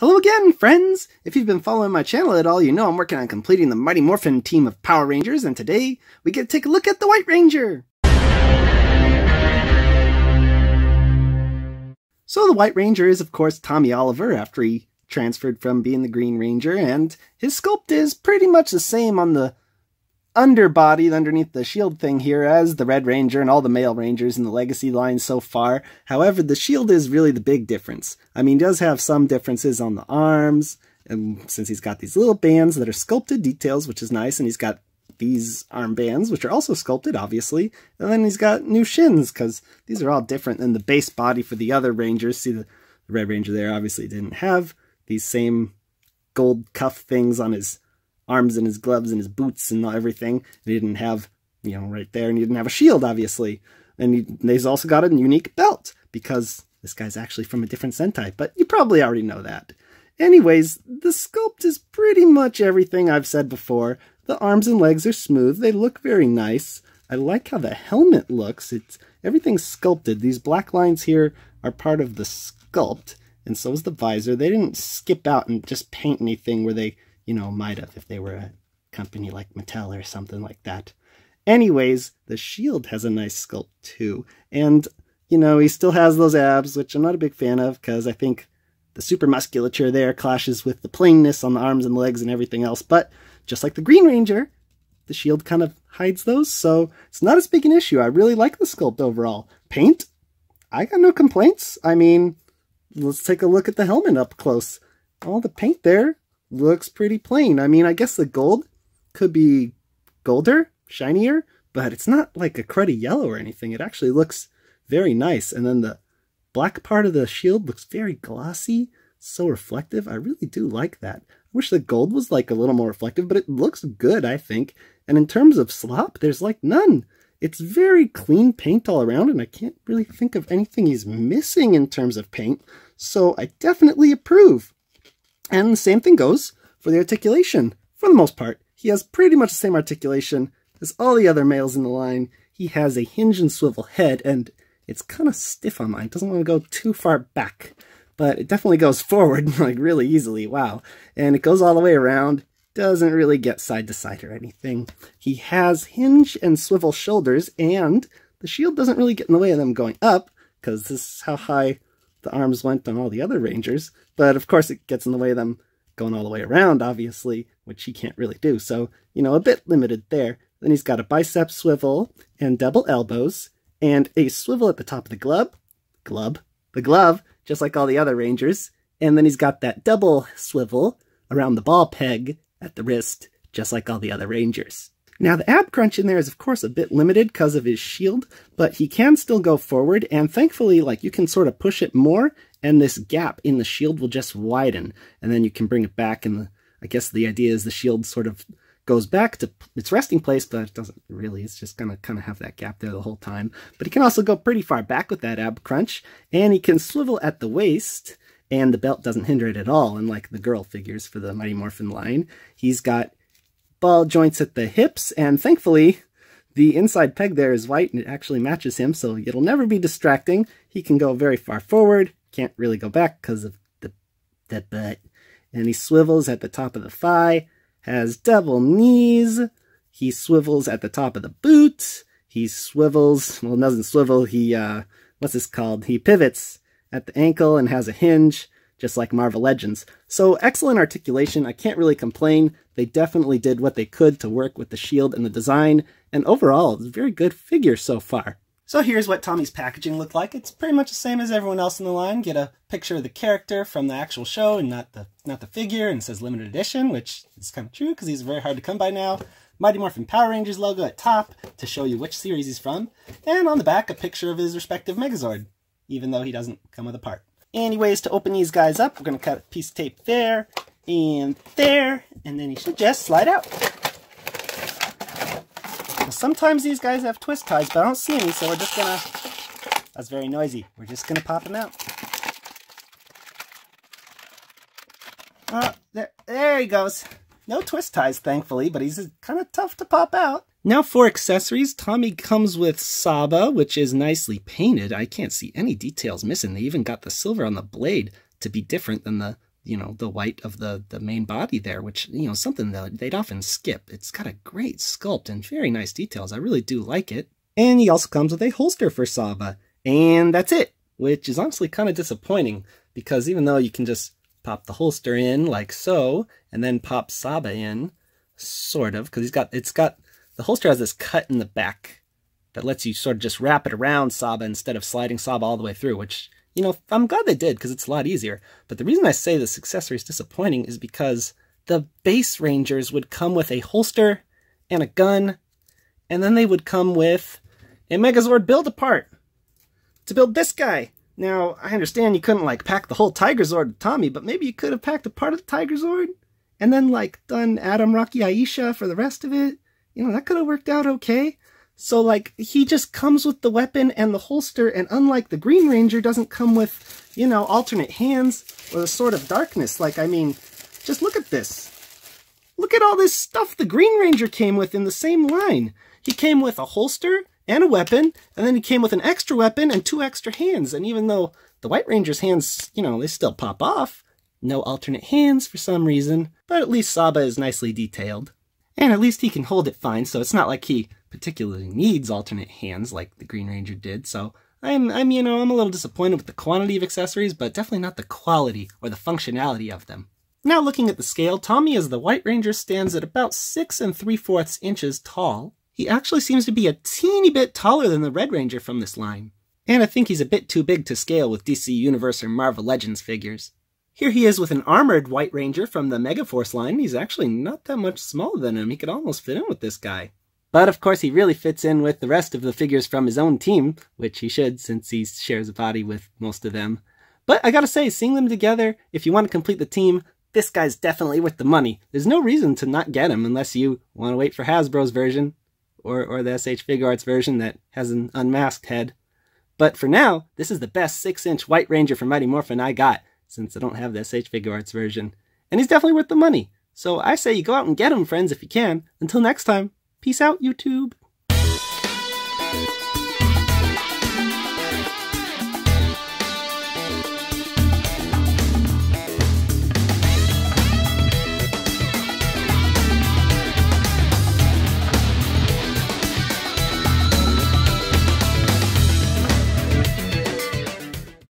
Hello again, friends! If you've been following my channel at all, you know I'm working on completing the Mighty Morphin team of Power Rangers, and today we get to take a look at the White Ranger! So the White Ranger is, of course, Tommy Oliver after he transferred from being the Green Ranger, and his sculpt is pretty much the same on the underbody underneath the shield thing here as the Red Ranger and all the male Rangers in the Legacy line so far. However, the shield is really the big difference. I mean, he does have some differences on the arms, and since he's got these little bands that are sculpted details, which is nice, and he's got these armbands, which are also sculpted, obviously, and then he's got new shins, because these are all different than the base body for the other Rangers. See, the Red Ranger there obviously didn't have these same gold cuff things on his arms and his gloves and his boots and everything. He didn't have, you know, right there, and he didn't have a shield, obviously. And he's also got a unique belt, because this guy's actually from a different Sentai, but you probably already know that. Anyways, the sculpt is pretty much everything I've said before. The arms and legs are smooth. They look very nice. I like how the helmet looks. Everything's sculpted. These black lines here are part of the sculpt, and so is the visor. They didn't skip out and just paint anything where they, you know, might have if they were a company like Mattel or something like that. Anyways, the shield has a nice sculpt too. And, you know, he still has those abs, which I'm not a big fan of, because I think the super musculature there clashes with the plainness on the arms and legs and everything else. But just like the Green Ranger, the shield kind of hides those, so it's not as big an issue. I really like the sculpt overall. Paint? I got no complaints. I mean, let's take a look at the helmet up close. All the paint there looks pretty plain. I mean, I guess the gold could be golder, shinier, but it's not like a cruddy yellow or anything. It actually looks very nice. And then the black part of the shield looks very glossy, so reflective. I really do like that. I wish the gold was like a little more reflective, but it looks good, I think. And in terms of slop, there's like none. It's very clean paint all around, and I can't really think of anything he's missing in terms of paint, so I definitely approve. And the same thing goes for the articulation. For the most part, he has pretty much the same articulation as all the other males in the line. He has a hinge and swivel head, and it's kind of stiff on mine. It doesn't want to go too far back, but it definitely goes forward like really easily. Wow. And it goes all the way around. Doesn't really get side to side or anything. He has hinge and swivel shoulders, and the shield doesn't really get in the way of them going up, because this is how high the arms went on all the other Rangers. But of course it gets in the way of them going all the way around, obviously, which he can't really do. So, you know, a bit limited there. Then he's got a bicep swivel and double elbows and a swivel at the top of the glove, just like all the other Rangers. And then he's got that double swivel around the ball peg at the wrist, just like all the other Rangers. Now, the ab crunch in there is, of course, a bit limited because of his shield, but he can still go forward, and thankfully, like, you can sort of push it more, and this gap in the shield will just widen, and then you can bring it back, and I guess the idea is the shield sort of goes back to its resting place, but it doesn't really. It's just going to kind of have that gap there the whole time. But he can also go pretty far back with that ab crunch, and he can swivel at the waist, and the belt doesn't hinder it at all, unlike the girl figures for the Mighty Morphin line. He's got ball joints at the hips, and thankfully, the inside peg there is white, and it actually matches him, so it'll never be distracting. He can go very far forward, can't really go back because of the butt. And he swivels at the top of the thigh, has double knees, he swivels at the top of the boot, he swivels, well, doesn't swivel, he, what's this called? He pivots at the ankle and has a hinge, just like Marvel Legends. So excellent articulation. I can't really complain. They definitely did what they could to work with the shield and the design, and overall, it's a very good figure so far. So here's what Tommy's packaging looked like. It's pretty much the same as everyone else in the line. Get a picture of the character from the actual show and not the figure, and it says limited edition, which is kind of true because he's very hard to come by now. Mighty Morphin Power Rangers logo at top to show you which series he's from, and on the back a picture of his respective Megazord, even though he doesn't come with a part. Anyways, to open these guys up, we're going to cut a piece of tape there, and then he should just slide out. Now, sometimes these guys have twist ties, but I don't see any, so we're just going to... That's very noisy. We're just going to pop him out. There he goes. No twist ties, thankfully, but he's kind of tough to pop out. Now for accessories, Tommy comes with Saba, which is nicely painted. I can't see any details missing. They even got the silver on the blade to be different than the you know, the white of the main body there, which, you know, something that they'd often skip. It's got a great sculpt and very nice details. I really do like it. And he also comes with a holster for Saba. And that's it, which is honestly kind of disappointing, because even though you can just pop the holster in like so, and then pop Saba in, sort of, because the holster has this cut in the back that lets you sort of just wrap it around Saba instead of sliding Saba all the way through, which, you know, I'm glad they did because it's a lot easier. But the reason I say this accessory is disappointing is because the base Rangers would come with a holster and a gun, and then they would come with a Megazord build-apart to build this guy. Now, I understand you couldn't, like, pack the whole Tiger Zord with Tommy, but maybe you could have packed a part of the Tiger Zord and then, like, done Adam, Rocky, Aisha for the rest of it. You know, that could have worked out okay. So, like, he just comes with the weapon and the holster, and unlike the Green Ranger, doesn't come with, you know, alternate hands or the Sword of Darkness. Like, I mean, just look at this. Look at all this stuff the Green Ranger came with in the same line. He came with a holster and a weapon, and then he came with an extra weapon and 2 extra hands. And even though the White Ranger's hands, you know, they still pop off, no alternate hands for some reason, but at least Saba is nicely detailed. And at least he can hold it fine, so it's not like he particularly needs alternate hands like the Green Ranger did. So I'm a little disappointed with the quantity of accessories, but definitely not the quality or the functionality of them. Now looking at the scale, Tommy as the White Ranger stands at about 6 3/4 inches tall. He actually seems to be a teeny bit taller than the Red Ranger from this line. And I think he's a bit too big to scale with DC Universe or Marvel Legends figures. Here he is with an armored White Ranger from the Megaforce line. He's actually not that much smaller than him. He could almost fit in with this guy. But of course he really fits in with the rest of the figures from his own team, which he should since he shares a body with most of them. But I gotta say, seeing them together, if you want to complete the team, this guy's definitely worth the money. There's no reason to not get him unless you want to wait for Hasbro's version, or the SH Figuarts version that has an unmasked head. But for now, this is the best 6-inch White Ranger from Mighty Morphin I got, since I don't have the SH Figuarts version. And he's definitely worth the money. So I say you go out and get him, friends, if you can. Until next time, peace out, YouTube.